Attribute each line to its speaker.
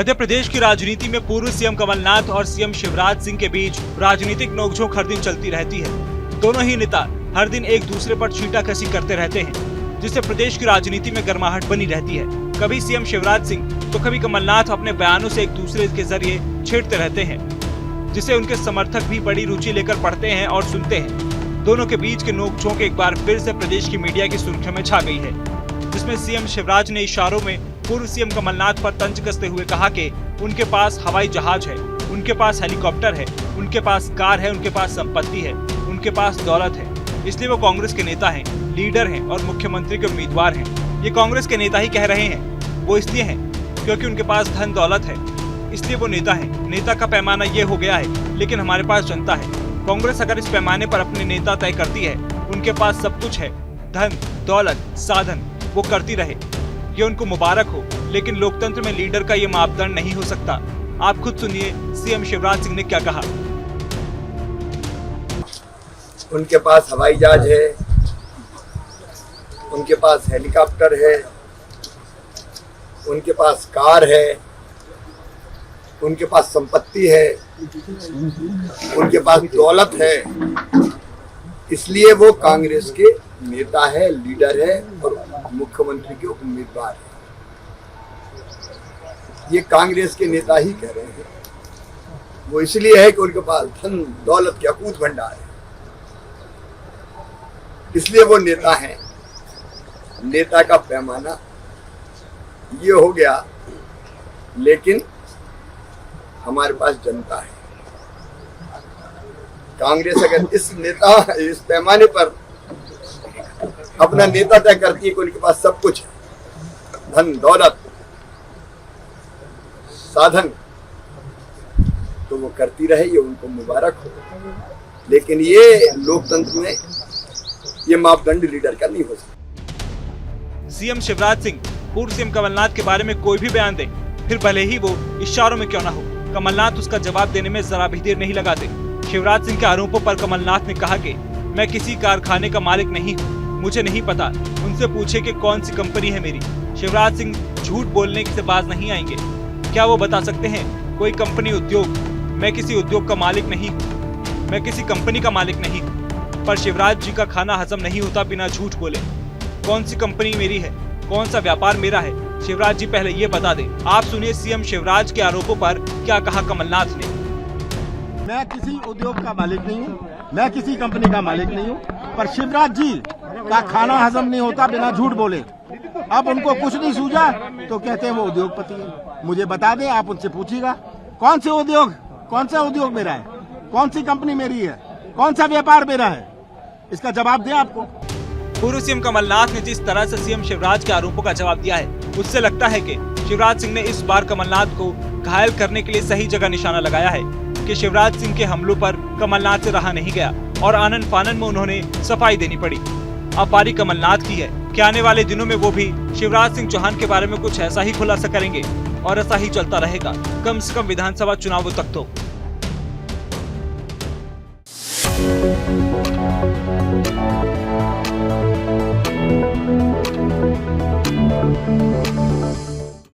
Speaker 1: मध्य प्रदेश की राजनीति में पूर्व सीएम कमलनाथ और सीएम शिवराज सिंह के बीच राजनीतिक नोकझोंक हर दिन चलती रहती है। दोनों ही नेता हर दिन एक दूसरे पर छींटाकशी करते रहते हैं, जिससे प्रदेश की राजनीति में गर्माहट बनी रहती है। कभी सीएम शिवराज सिंह तो कभी कमलनाथ अपने बयानों से एक दूसरे के जरिए छेड़ते रहते हैं, जिसे उनके समर्थक भी बड़ी रुचि लेकर पढ़ते हैं और सुनते हैं। दोनों के बीच के नोकझोंक एक बार फिर से प्रदेश की मीडिया की सुर्खियों में छा गई है, जिसमें सीएम शिवराज ने इशारों में पूर्व सीएम कमलनाथ पर तंज कसते हुए कहा कि उनके पास हवाई जहाज है, उनके पास हेलीकॉप्टर है, उनके पास कार है, उनके पास संपत्ति है, उनके पास दौलत है, इसलिए वो कांग्रेस के नेता हैं, लीडर हैं और मुख्यमंत्री के उम्मीदवार हैं। ये कांग्रेस के नेता ही कह रहे हैं। वो इसलिए हैं क्योंकि उनके पास धन दौलत है, इसलिए वो नेता है। नेता का पैमाना ये हो गया है, लेकिन हमारे पास जनता है। कांग्रेस अगर इस पैमाने पर अपने नेता तय करती है, उनके पास सब कुछ है, धन दौलत साधन, वो करती रहे, ये उनको मुबारक हो। लेकिन लोकतंत्र में लीडर का ये मापदंड नहीं हो सकता। आप खुद सुनिए सीएम शिवराज सिंह ने क्या कहा।
Speaker 2: उनके पास हवाई जहाज है, उनके पास हेलीकॉप्टर है, उनके पास कार है, उनके पास संपत्ति है, उनके पास दौलत है, इसलिए वो कांग्रेस के नेता है, लीडर है और मुख्यमंत्री के उम्मीदवार है। ये कांग्रेस के नेता ही कह रहे हैं। वो इसलिए है कि उनके पास धन दौलत के अकूत भंडार है, इसलिए वो नेता हैं। नेता का पैमाना ये हो गया, लेकिन हमारे पास जनता है। कांग्रेस अगर इस पैमाने पर अपना नेता तय करती है कि उनके पास सब कुछ है, धन दौलत साधन, तो वो करती रहे, ये उनको मुबारक हो। लेकिन ये लोकतंत्र में ये मापदंड लीडर का नहीं हो सकता।
Speaker 1: सीएम शिवराज सिंह पूर्व सीएम कमलनाथ के बारे में कोई भी बयान दे, फिर भले ही वो इशारों में क्यों ना हो, कमलनाथ उसका जवाब देने में जरा भी देर नहीं लगाते। शिवराज सिंह के आरोपों पर कमलनाथ ने कहा कि मैं किसी कारखाने का मालिक नहीं हूँ, मुझे नहीं पता, उनसे पूछे कि कौन सी कंपनी है मेरी। शिवराज सिंह झूठ बोलने से बाज नहीं आएंगे। क्या वो बता सकते हैं कोई कंपनी उद्योग? मैं किसी उद्योग का मालिक नहीं हूँ, मैं किसी कंपनी का मालिक नहीं हूँ। पर शिवराज जी का खाना हजम नहीं होता बिना झूठ बोले। कौन सी कंपनी मेरी है, कौन सा व्यापार मेरा है, शिवराज जी पहले ये बता दें। आप सुनिए सीएम शिवराज के आरोपों पर क्या कहा कमलनाथ ने।
Speaker 3: मैं किसी उद्योग का मालिक नहीं हूँ, मैं किसी कंपनी का मालिक नहीं हूँ, पर शिवराज जी का खाना हजम नहीं होता बिना झूठ बोले। अब उनको कुछ नहीं सूझा तो कहते हैं वो उद्योगपति है। मुझे बता दें, आप उनसे पूछिएगा कौन सा उद्योग मेरा है, कौन सी कंपनी मेरी है, कौन सा व्यापार मेरा है, इसका जवाब दें आपको।
Speaker 1: पूर्व सीएम कमलनाथ ने जिस तरह से सीएम शिवराज के आरोपों का जवाब दिया है, उससे लगता है कि शिवराज सिंह ने इस बार कमलनाथ को घायल करने के लिए सही जगह निशाना लगाया है कि शिवराज सिंह के हमलों पर कमलनाथ से रहा नहीं गया और आनन फानन में उन्होंने सफाई देनी पड़ी। अब बारी कमलनाथ की है कि आने वाले दिनों में वो भी शिवराज सिंह चौहान के बारे में कुछ ऐसा ही खुलासा करेंगे और ऐसा ही चलता रहेगा, कम से कम विधानसभा चुनावों तक तो।